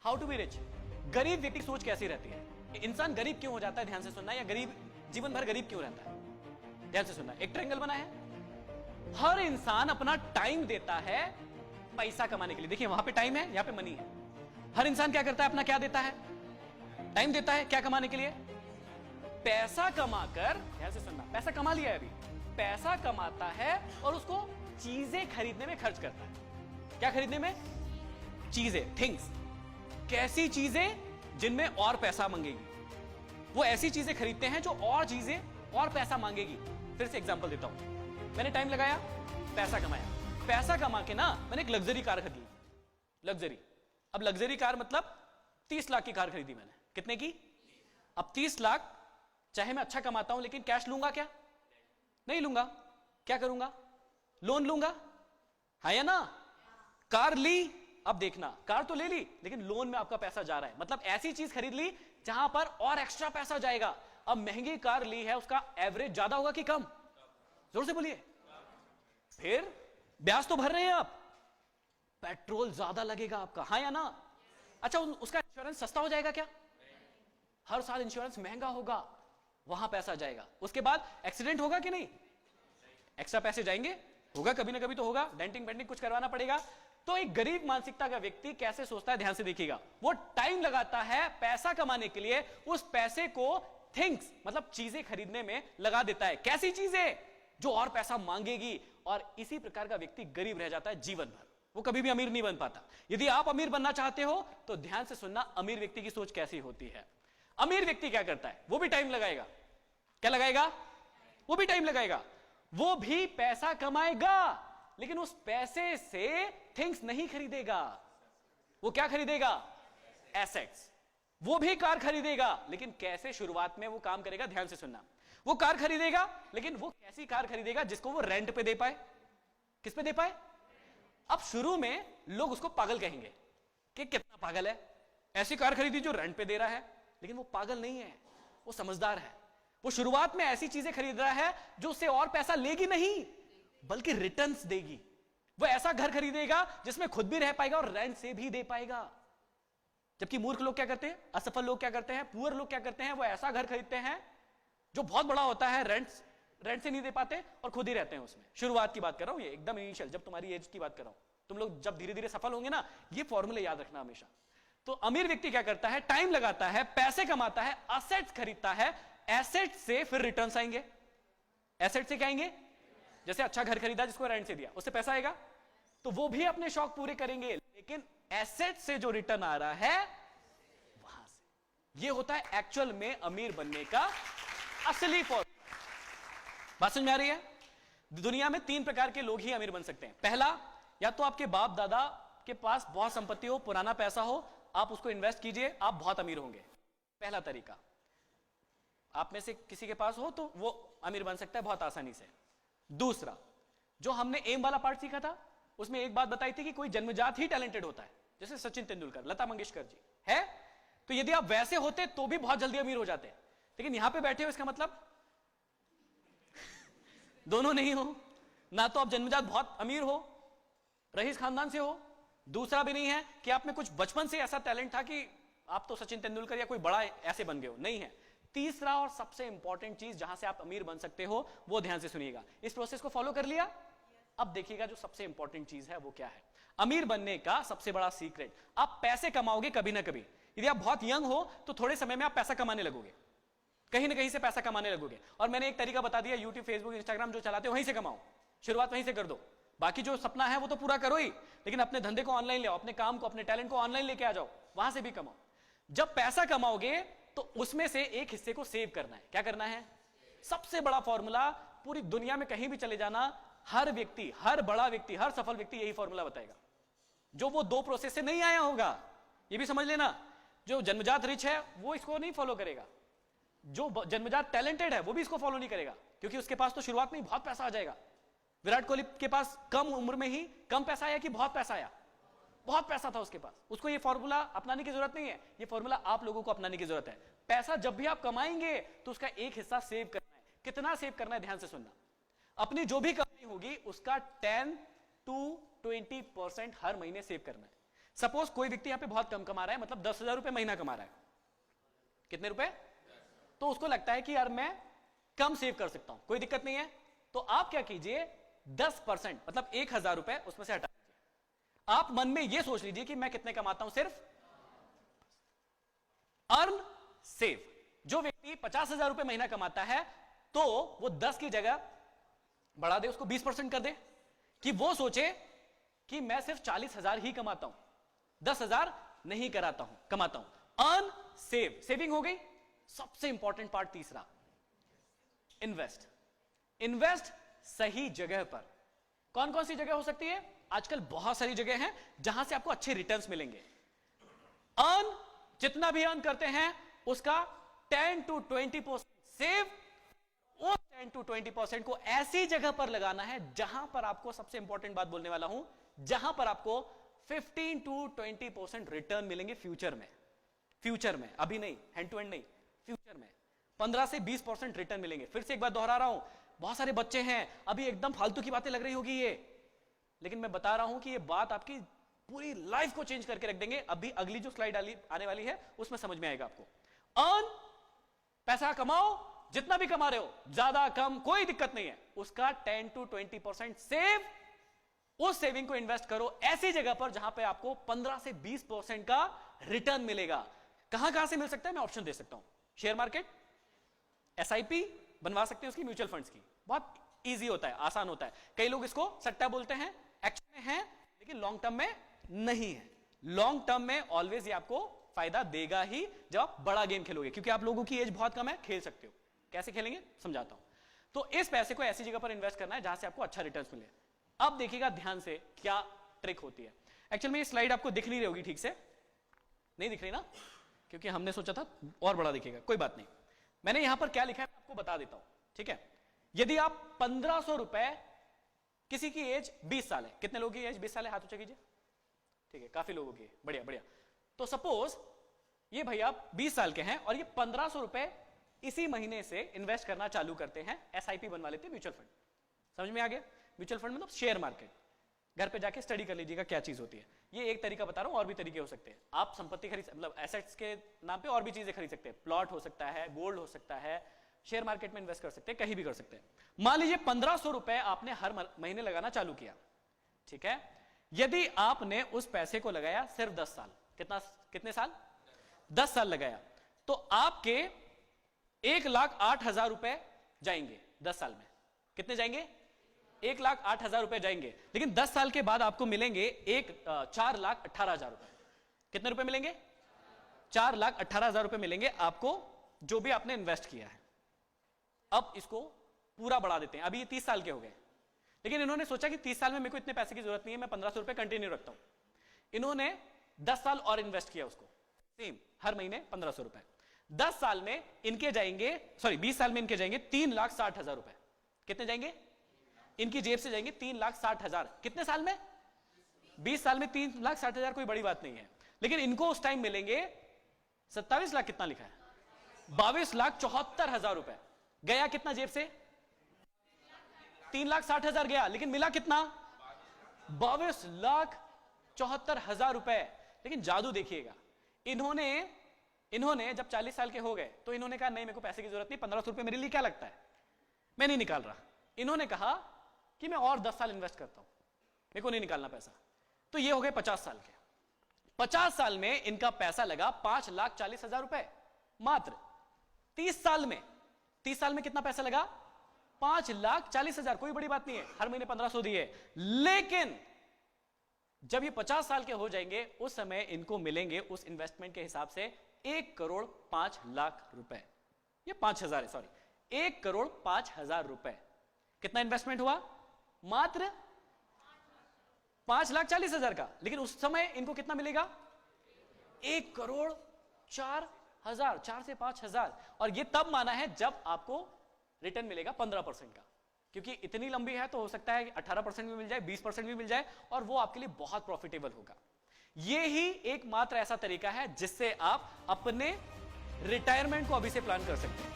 How to be rich. गरीब व्यक्ति की सोच कैसी रहती है, इंसान गरीब क्यों हो जाता है, ध्यान से सुनना, या गरीब जीवन भर गरीब क्यों रहता है, ध्यान से सुनना। एक ट्रायंगल बना है, हर इंसान अपना टाइम देता है पैसा कमाने के लिए। देखिए वहां पे टाइम है, यहां पे मनी है। हर इंसान क्या करता है, अपना क्या देता है, टाइम देता है, क्या कमाने के लिए, पैसा कमाकर, ध्यान से सुनना, पैसा कमा लिया है अभी, पैसा कमाता है और उसको चीजें खरीदने में खर्च करता है। क्या खरीदने में, चीजें, थिंग्स। कैसी चीजें, जिनमें और पैसा मांगेगी। वो ऐसी चीजें खरीदते हैं जो और चीजें और पैसा मांगेगी। फिर से एग्जांपल देता हूं, मैंने टाइम लगाया, पैसा कमाया, पैसा कमा के ना मैंने एक लग्जरी कार खरीदी, लग्जरी। अब लग्जरी कार मतलब 30 लाख की कार खरीदी मैंने। कितने की, अब 30 लाख, चाहे मैं अच्छा कमाता हूं लेकिन कैश लूंगा क्या, नहीं लूंगा, क्या करूंगा, लोन लूंगा, है या ना। कार ली, अब देखना, कार तो ले ली लेकिन लोन में आपका पैसा जा रहा है, मतलब ऐसी चीज खरीद ली जहां पर और एक्स्ट्रा पैसा जाएगा। अब महंगी कार ली है, उसका एवरेज ज्यादा होगा कि कम, जोर से बोलिए। फिर ब्याज तो भर रहे हैं आप, पेट्रोल ज्यादा लगेगा आपका, हाँ या ना। अच्छा, उसका इंश्योरेंस सस्ता हो जाएगा क्या, हर साल इंश्योरेंस महंगा होगा, वहां पैसा जाएगा। उसके बाद एक्सीडेंट होगा कि नहीं, एक्स्ट्रा पैसे जाएंगे, होगा कभी ना कभी तो होगा, डेंटिंग पेंटिंग कुछ करवाना पड़ेगा। तो एक गरीब मानसिकता का व्यक्ति कैसे सोचता है, ध्यान से देखिएगा। वो टाइम लगाता है पैसा कमाने के लिए, उस पैसे को थिंग्स मतलब चीजें खरीदने में लगा देता है। कैसी चीजें, जो और पैसा मांगेगी, और इसी प्रकार का व्यक्ति गरीब रह जाता है जीवन भर, वो कभी भी अमीर नहीं बन पाता। यदि आप अमीर बनना चाहते हो तो ध्यान से सुनना, अमीर व्यक्ति की सोच कैसी होती है। अमीर व्यक्ति क्या करता है, वो भी टाइम लगाएगा, क्या लगाएगा, वो भी टाइम लगाएगा, वो भी पैसा कमाएगा, लेकिन उस पैसे से थिंग्स नहीं खरीदेगा। वो क्या खरीदेगा, एसेट्स। वो भी कार खरीदेगा, लेकिन कैसे, शुरुआत में वो काम करेगा, ध्यान से सुनना। वो कार खरीदेगा, लेकिन वो कैसी कार खरीदेगा जिसको वो रेंट पे दे पाए, किस पे दे पाए। अब शुरू में लोग उसको पागल कहेंगे कि कितना पागल है, ऐसी कार खरीदी जो रेंट पे दे रहा है। लेकिन वो पागल नहीं है, वो समझदार है। वो शुरुआत में ऐसी चीजें खरीद रहा है जो उससे और पैसा लेगी नहीं, बल्कि रिटर्न्स देगी। वो ऐसा घर खरीदेगा जिसमें खुद भी रह पाएगा और रेंट से भी दे पाएगा। जबकि मूर्ख लोग क्या करते हैं, असफल लोग क्या करते हैं, पुअर लोग क्या करते हैं, वो ऐसा घर खरीदते हैं जो बहुत बड़ा होता है, रेंट से नहीं दे पाते और खुद ही रहते हैं उसमें। शुरुआत की बात कर रहा हूं, ये एकदम इनिशियल, जब तुम्हारी एज की बात कर रहा हूं। तुम लोग जब धीरे धीरे सफल होंगे ना, ये फॉर्मूले याद रखना हमेशा। तो अमीर व्यक्ति क्या करता है, टाइम लगाता है, पैसे कमाता है, एसेट्स खरीदता है, एसेट से फिर रिटर्न्स आएंगे। एसेट से क्या आएंगे, जैसे अच्छा घर खरीदा जिसको रेंट से दिया, उससे पैसा आएगा, तो वो भी अपने शौक पूरे करेंगे, लेकिन एसेट से जो रिटर्न आ रहा है वहां से। ये होता है एक्चुअल में अमीर बनने का असली फॉर्मूला। बात समझ में आ रही है। दुनिया में 3 प्रकार के लोग ही अमीर बन सकते हैं। पहला, या तो आपके बाप दादा के पास बहुत संपत्ति हो, पुराना पैसा हो, आप उसको इन्वेस्ट कीजिए, आप बहुत अमीर होंगे। पहला तरीका, आप में से किसी के पास हो तो वो अमीर बन सकता है बहुत आसानी से। दूसरा, जो हमने एम वाला पार्ट सीखा था, उसमें एक बात बताई थी कि कोई जन्मजात ही टैलेंटेड होता है, जैसे सचिन तेंदुलकर, लता मंगेशकर जी है, तो यदि आप वैसे होते तो भी बहुत जल्दी अमीर हो जाते हैं। लेकिन यहां पे बैठे हो, इसका मतलब दोनों नहीं हो, ना तो आप जन्मजात बहुत अमीर हो, रईस खानदान से हो, दूसरा भी नहीं है कि आप में कुछ बचपन से ऐसा टैलेंट था कि आप तो सचिन तेंदुलकर या कोई बड़ा ऐसे बन गए हो, नहीं है। तीसरा और सबसे इंपॉर्टेंट चीज जहां से आप अमीर बन सकते हो, वो ध्यान से सुनिएगा। इस प्रोसेस को फॉलो कर लिया, अब देखिएगा जो सबसे इंपॉर्टेंट चीज है वो क्या है। अमीर बनने का सबसे बड़ा सीक्रेट, आप पैसे कमाओगे कभी ना कभी। यदि आप बहुत यंग हो तो थोड़े समय में आप पैसा कमाने लगोगे, कहीं ना कहीं से पैसा कमाने लगोगे। और मैंने एक तरीका बता दिया, यूट्यूब, फेसबुक, इंस्टाग्राम जो चलाते हो वहीं से कमाओ, शुरुआत वहीं से कर दो। बाकी जो सपना है वो तो पूरा करो ही, लेकिन अपने धंधे को ऑनलाइन ले आओ, अपने काम को, अपने टैलेंट को ऑनलाइन लेके आ जाओ, वहां से भी कमाओ। जब पैसा कमाओगे तो उसमें से एक हिस्से को सेव करना है। क्या करना है, सबसे बड़ा फॉर्मूला, पूरी दुनिया में कहीं भी चले जाना, हर व्यक्ति, हर बड़ा व्यक्ति, हर सफल व्यक्ति यही फॉर्मूला बताएगा, जो वो 2 प्रोसेस से नहीं आया होगा। ये भी समझ लेना, जो जन्मजात रिच है वो इसको नहीं फॉलो करेगा, जो जन्मजात टैलेंटेड है वो भी इसको फॉलो नहीं करेगा, क्योंकि उसके पास तो शुरुआत में ही बहुत पैसा आ जाएगा। विराट कोहली के पास कम उम्र में ही कम पैसा आया कि बहुत पैसा आया, बहुत पैसा था उसके पास। उसको ये फॉर्मूला अपनाने की जरूरत नहीं है, ये फॉर्मूला आप लोगों को अपनाने की जरूरत है। पैसा जब भी आप कमाएंगे तो उसका एक हिस्सा सेव करना है। कितना सेव करना है, ध्यान से सुनना। अपनी जो भी कमाई होगी उसका 10 to 20% हर महीने सेव करना है। सपोज कोई व्यक्ति यहां पे बहुत कम कमा रहा है, मतलब 10,000 रुपए महीना कमा रहा है। कितने रुपए? तो उसको लगता है कि यार मैं कम सेव कर सकता हूं, कोई दिक्कत नहीं है। तो आप क्या कीजिए, 10% मतलब 1,000 रुपए उसमें से हटा दीजिए। आप मन में यह सोच लीजिए कि मैं कितने कमाता हूं, सिर्फ अर्न सेव। जो व्यक्ति 50,000 रुपए महीना कमाता है तो वो 10 की जगह बढ़ा दे, उसको 20% कर दे, कि वो सोचे कि मैं सिर्फ 40,000 ही कमाता हूं, 10,000 नहीं कमाता हूं। अर्न सेव, सेविंग हो गई। सबसे इंपॉर्टेंट पार्ट तीसरा, इन्वेस्ट। इन्वेस्ट सही जगह पर। कौन कौन सी जगह हो सकती है? आजकल बहुत सारी जगह हैं जहां से आपको अच्छे रिटर्न्स मिलेंगे। अर्न, जितना भी अर्न करते हैं उसका 10 to 20% सेव। उस 10 to 20% को ऐसी जगह पर लगाना है जहां पर आपको, सबसे इंपॉर्टेंट बात बोलने वाला हूं, जहां पर आपको 15 to 20% रिटर्न मिलेंगे फ्यूचर में। फ्यूचर में, अभी नहीं, हैंड टू हैंड नहीं, फ्यूचर में 15 से 20% रिटर्न मिलेंगे। फिर से एक बात दोहरा रहा हूं, बहुत सारे बच्चे हैं, अभी एकदम फालतू की बातें लग रही होगी ये, लेकिन मैं बता रहा हूं कि ये बात आपकी पूरी लाइफ को चेंज करके रख देंगे। अभी अगली जो स्लाइड आने वाली है उसमें समझ में आएगा आपको। अर्न, पैसा कमाओ, जितना भी कमा रहे हो, ज्यादा कम कोई दिक्कत नहीं है, उसका 10 to 20% सेव। उस सेविंग को इन्वेस्ट करो ऐसी जगह पर जहां पे आपको 15 से 20% का रिटर्न मिलेगा। कहां कहां से मिल सकता है, मैं ऑप्शन दे सकता हूं। शेयर मार्केट, एसआईपी बनवा सकते हैं उसकी, म्यूचुअल फंड्स की, बहुत इजी होता है, आसान होता है। कई लोग इसको सट्टा बोलते हैं, एक्चुअल में है लेकिन लॉन्ग टर्म में नहीं है। लॉन्ग टर्म में ऑलवेज ये आपको फायदा देगा ही जब आप बड़ा गेम खेलोगे, क्योंकि आप लोगों की एज बहुत कम है, खेल सकते हो। कैसे खेलेंगे समझाता हूं। तो इस पैसे को ऐसी जगह पर इन्वेस्ट करना है जहां से आपको अच्छा रिटर्न मिले। अब देखिएगा ध्यान से क्या ट्रिक होती है। एक्चुअल में ये स्लाइड आपको दिख नहीं रही होगी ठीक से, नहीं दिख रही ना, क्योंकि हमने सोचा था और बड़ा दिखेगा, कोई बात नहीं। मैंने यहां पर क्या लिखा है आपको बता देता हूं, ठीक है। यदि आप 1500 रुपए, किसी की एज 20 साल है, कितने लोगों की एज 20 साल है, हाथ ऊंचा कीजिए, ठीक है, काफी लोगों की, बढ़िया बढ़िया। तो सपोज ये भैया 20 साल के हैं और ये 1500 रुपए इसी महीने से इन्वेस्ट करना चालू करते हैं, एसआईपी बनवा लेते हैं, म्यूचुअल फंड। समझ में आ गया? म्यूचुअल फंड मतलब शेयर मार्केट। घर पे जाके स्टडी कर लीजिएगा क्या चीज होती है। ये एक तरीका बता रहा हूं, और भी तरीके हो सकते हैं। आप संपत्ति खरीद, मतलब एसेट्स के नाम पे और भी चीजें खरीद सकते हैं, प्लॉट हो सकता है, गोल्ड हो सकता है, शेयर मार्केट में इन्वेस्ट कर सकते हैं, कहीं भी कर सकते हैं। मान लीजिए 1500 रुपए आपने हर महीने लगाना चालू किया, ठीक है। यदि आपने उस पैसे को लगाया सिर्फ 10 साल, कितने साल? 10 साल लगाया, तो आपके 1,08,000 रुपए जाएंगे 10 साल में। कितने जाएंगे? 1,08,000 रुपए जाएंगे। लेकिन 10 साल के बाद आपको मिलेंगे 4,18,000 रुपए। कितने रुपए मिलेंगे? 4,18,000 रुपए मिलेंगे आपको, जो भी आपने इन्वेस्ट किया है। अब इसको पूरा बढ़ा देते हैं। अभी ये 30 साल के हो गए, लेकिन इन्होंने सोचा कि 30 साल में मेरे को इतने पैसे की जरूरत नहीं है, मैं 1500 रुपए कंटिन्यू रखता हूं। इन्होंने 10 साल और इन्वेस्ट किया उसको, सेम हर महीने 1500 रुपए। 10 साल में इनके जाएंगे, सॉरी 20 साल में इनके जाएंगे 3,60,000 रुपए। कितने जाएंगे? इनकी जेब से जाएंगे 3,60,000। कितने साल में? 20 साल में 3,60,000 कोई बड़ी बात नहीं है। लेकिन इनको उस टाइम मिलेंगे 27 लाख, कितना लिखा है? 22,74,000 रुपए। गया कितना जेब से? 3,60,000 गया, लेकिन मिला कितना? 22,74,000 रुपए। लेकिन जादू देखिएगा, इन्होंने जब 40 साल के हो गए तो इन्होंने कहा नहीं, मेरे को पैसे की जरूरत नहीं, 1500 रुपए मेरे लिए क्या लगता है, मैं नहीं निकाल रहा। इन्होंने कहा कि मैं और 10 साल इन्वेस्ट करता हूं, मेरे को नहीं निकालना पैसा। तो ये हो गए 50 साल के। 50 साल में इनका पैसा लगा 5,40,000 रुपए मात्र। 30 साल में, 30 साल में कितना पैसा लगा? 5,40,000। कोई बड़ी बात नहीं है, हर महीने 1500 दिए। लेकिन जब ये 50 साल के हो जाएंगे उस समय इनको मिलेंगे उस इन्वेस्टमेंट के हिसाब से 1,05,00,000 रुपए। ये 5,000 है, सॉरी, 1,05,000 रुपए। कितना इन्वेस्टमेंट हुआ? मात्र 5,40,000 का। लेकिन उस समय इनको कितना मिलेगा? 1,04,000, 4 से 5,000। और ये तब माना है जब आपको रिटर्न मिलेगा 15% का, क्योंकि इतनी लंबी है तो हो सकता है 18% भी मिल जाए, 20% भी मिल जाए, और वो आपके लिए बहुत प्रॉफिटेबल होगा। ये ही एकमात्र ऐसा तरीका है जिससे आप अपने रिटायरमेंट को अभी से प्लान कर सकते हैं।